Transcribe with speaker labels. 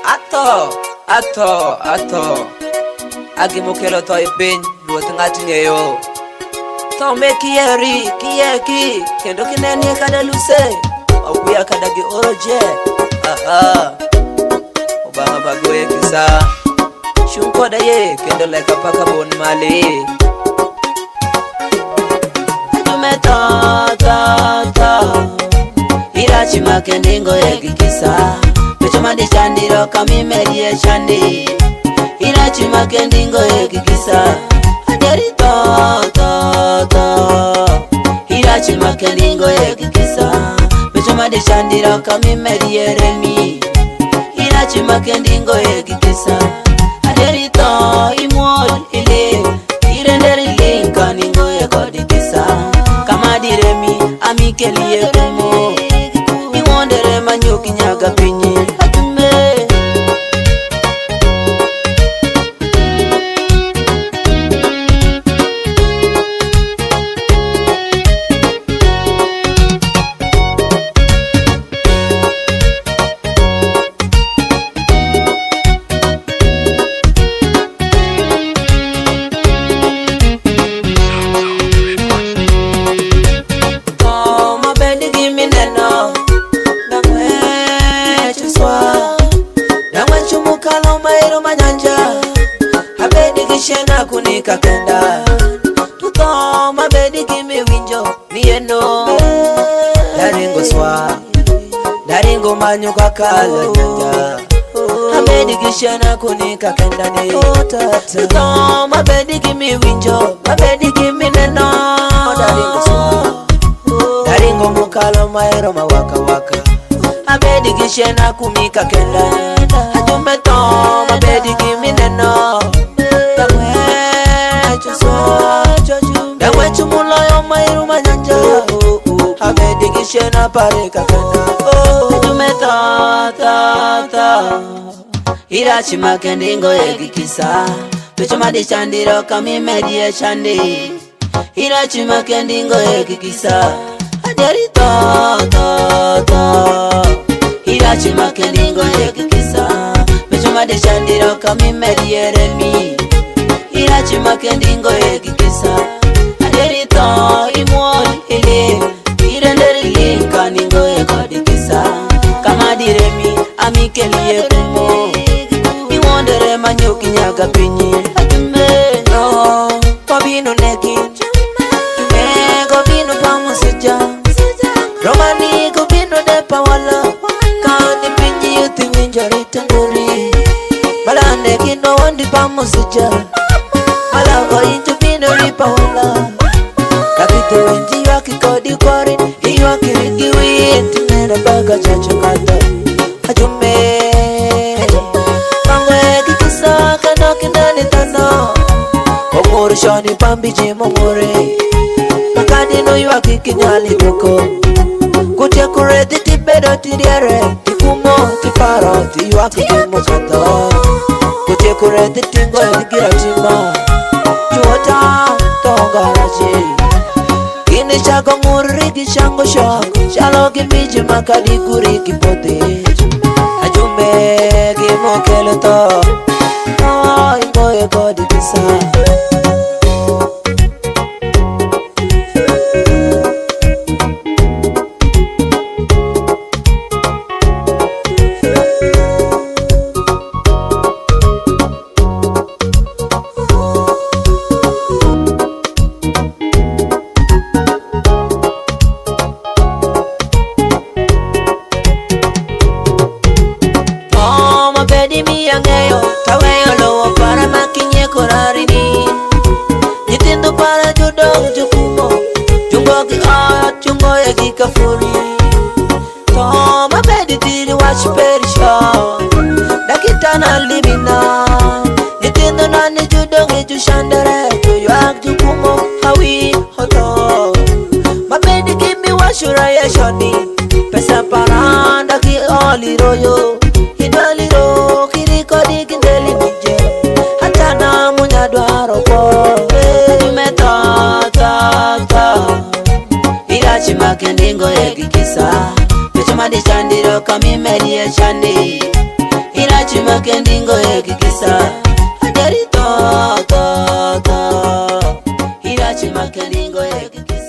Speaker 1: Ato Agimokelo to ipin ruoth ng'at ng'eyo to me kiyeki kendo kinenie kada luse okuya kada gi oroje obama bagoye kisa shunkoda ye kendo leka paka bon mali ajume ta irachi makendingo yegi kisa Pechoma di chandiro kami merie chandi Irachi makendingo ekikisa Aderi to Irachi makendingo ekikisa Pechoma di chandiro kami merie remi Irachi makendingo ekikisa Aderi to imol ile Irenderi linka ningo ekodikisa Kama di remi amikeli ekemo Iwondere manyoki nyaga pinyi Shena kunika kenda Tuto mabedi kimi winjo Mieno Daringo swa Daringo manyo kakala nyanja Mabedi kishena kunika kenda ni Tuto mabedi kimi winjo Mabedi kimi neno Daringo swa Daringo mukalo maero mawaka waka Mabedi kishena kumika kenda Hajume to mabedi kimi neno Dawe chumulo yo mairu manyanja Habedi kishena pare kakanda Ajume ta Irachi makendingo ekikisa Pechoma di chandiro kami medie chandi Irachi makendingo ekikisa Aderi to Irachi makendingo ekikisa Pechoma di chandiro kami medie remi Irachi makendingo ekikisa Aderi to imol ile Irenderi linka ningo ekodikisa Kama diremi amikeli ekumo Iwondere manyoki nyaga pinyi No, kobino neki Jume kobino pamusija Romani kobino depa wala Kaoni pinyi yuti winjari tanguri Balande kino wandi pamusija Malago inju bino ripa wala Kakite wenji waki kodi kori Iwa kiringi witi nena baga chacho kata Ajume Mango eki kisa kano kindani tano Omuru shoni pambi jimomore Makadi no iwa kikinyali doko Kutia kureti tibedo tiriere Tikumo tiparo tiwa kikimo kato Kutia kureti tingo etigira tima Chuota tongaraji Kini chako nguriki chango shoko Shalo kimiji makadi kuriki pote Ajume kimo kelo to Ingo kodi kisa Taweyo lowo para makinye korarini Nyithindo para jodong jukumo Jungo ki ot, jungo ya ki kafuri To mabedi diri wach perisho Dakitana limina Nyithindo nani jodong e jushandere Joyoak jukumo hawi hoto Mabedi kimi washura ya shoni Pesa paranda ki oli royo Hidali ro kiri kodi kindeli nije Hatana munya dwaro po Ajume ta Irachi makendingo ekikisa Pechoma di chandiro kami medie chandi Irachi makendingo ekikisa Aderi to Hirachi makendingo ekikisa